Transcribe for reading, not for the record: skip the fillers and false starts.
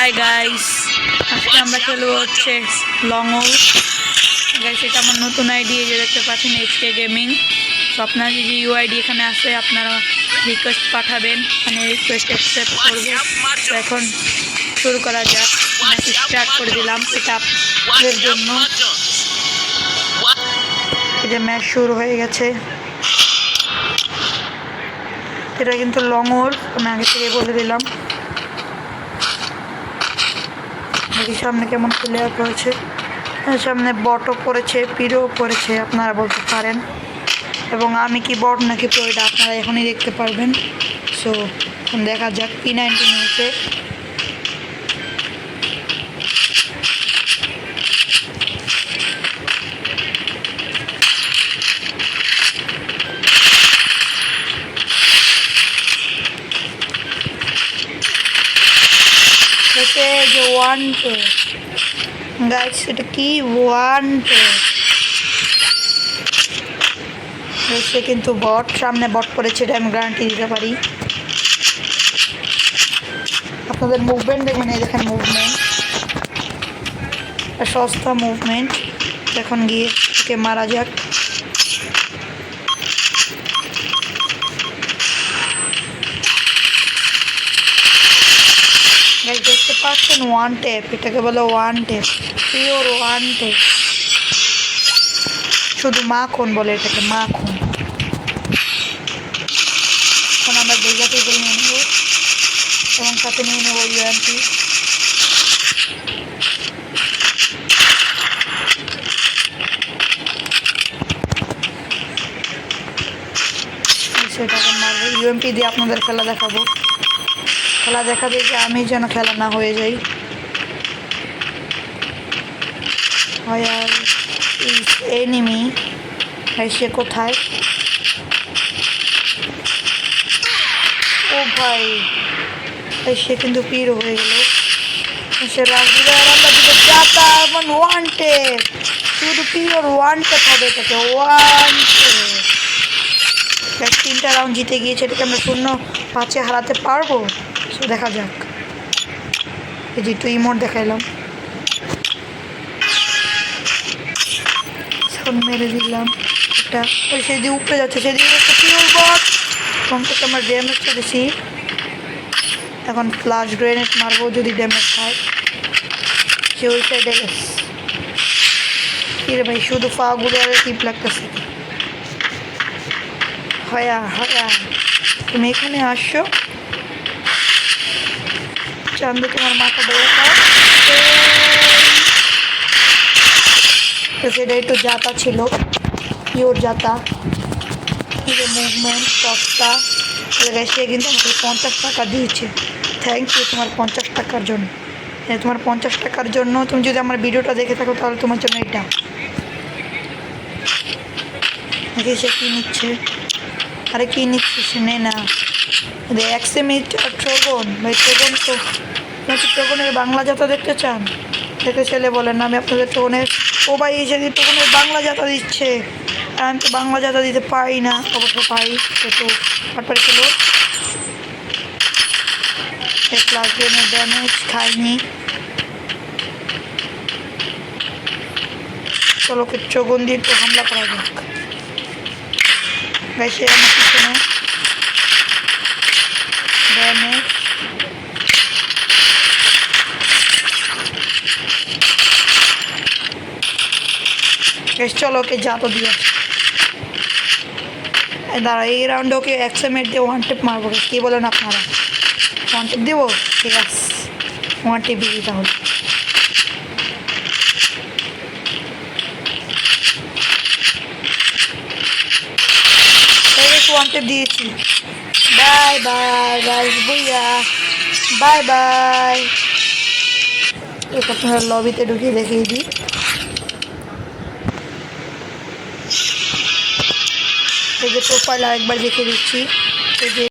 Hi guys, আজকে আমরা খেলবো হচ্ছে লংল গাইস। এটা আমার নতুন আইডি, যে দেখতে পাচ্ছেন HK গেমিং। তো আপনার যে ইউআইডি এখানে আছে, আপনারা রিকোয়েস্ট পাঠাবেন, মানে রিকোয়েস্ট অ্যাকসেপ্ট করবে। তো এখন শুরু করা যাক, ম্যাচ স্টার্ট করে দিলাম এটা আপনাদের জন্য। এই যে ম্যাচ শুরু হয়ে গেছে। এটা কিন্তু লংল, আমি আগে থেকে বলে দিলাম। সামনে কেমন প্লেয়ার পড়েছে, সামনে বটও পড়েছে, পিরও পড়েছে, আপনারা বলতে পারেন। এবং আমি কি বট নাকি প্রো এটা আপনারা এখনই দেখতে পারবেন। সো দেখা যাক। P90 নিয়েছে, যে ওয়ান টে গাইস, এটা কি ওয়ান টে? সে কিন্তু বট, সামনে বট পড়েছে, এটা আমি গ্যারান্টি দিতে পারি। আপনাদের মুভমেন্ট দেখবেন, এই দেখেন মুভমেন্ট, সস্তা মুভমেন্ট। এখন গিয়ে ওকে মারা যাক। দেখতে পাচ্ছেন ওয়ান টেপ, এটাকে বলে one tape, pure one tape. শুধু মাখন বলে এটাকে, মাখন। এখন আমরা ডেজার্টেবল নিয়ে নেব এবং সাথে নিয়ে নেব UMP। সেটাকে মারবো UMP দিয়ে, আপনাদের খেলা দেখাবো। খেলা দেখাবে যে আমি যেন খেলা না হয়ে যাই। আর এনিমি সে কোথায়? ও ভাই, সে কিন্তু পির হয়ে গেল। সে রাজদিকে আমরা দিকে যাতা এমন ওয়ান টেপ, শুধু পিওর ওয়ান টেপ হবে এটাকে, ওয়ান টেপ। 3টা রাউন্ড জিতে গিয়েছে, এটাকে আমরা 0-5 হারাতে পারবো। সো দেখা যাক। এই যে 2 ইমোট দেখাইলাম, এখন মেরে দিলাম এটা। ওই সেদিকে উপরে যাচ্ছে, সেদিকে একটা পিওর বট। কমপক্ষে আমার ড্যামেজটা বেশি। এখন ফ্লাশ গ্রেনেড মারবো যদি ড্যামেজ খায়। সে ওই সাইডে গেছে। কিরে ভাই, শুধু ফাগুলো আর টিপ লাগতেছে। হয়া হয়া, তুমি এখানে আসছো? চান্দু তোমার মাথা ধরে খাও। সেটা একটু জাতা ছিল, পিওর জাতা। মুভমেন্ট সস্তা। সে কিন্তু আমাকে 50 টাকা দিয়েছে। থ্যাংক ইউ তোমার 50 টাকার জন্য। তোমার 50 টাকার জন্য, তুমি যদি আমার ভিডিওটা দেখে থাকো তাহলে তোমার জন্য এটা। দেখি সে কী নিচ্ছে। আরে কী নিচ্ছে সে, নে না। এক্সেমিট আর ট্রগন ভাই, ট্রগন তো ট্রগনের বাংলা যাতা দেখতে চান? দেখে ছেলে বলেন না, আমি আপনাদের ট্রগনের, ও ভাই এসে ট্রগনের বাংলা যাতা দিচ্ছে। আর আমি তো বাংলা যাতা দিতে পারি না, অবশ্য পাই, তো তারপরে ছিল প্লাস গেমের ড্যামেজ খাইনি। চলো কে ট্রগন দিয়ে একটু হামলা করা যাক। সে আমার পিছনে ড্যামেজ। চলো ওকে যাতো দিয়ে দাঁড়া। এই রাউন্ডে ওকে এক্সএমএট দিয়ে ওয়ান টেপ মারবো। কী বলেন আপনারা? ওয়ান টেপ দেবো? ঠিক আছে, ওয়ান টেপ দিই তাহলে। ওয়ান টেপ দিয়েছি। বাই বাই গাইস, বুইয়া, বাই বাই। আপনারা লবিতে ঢুকিয়ে দেখিয়ে দিই। এই যে প্রোফাইল আরেকবার দেখে দিচ্ছি। এই যে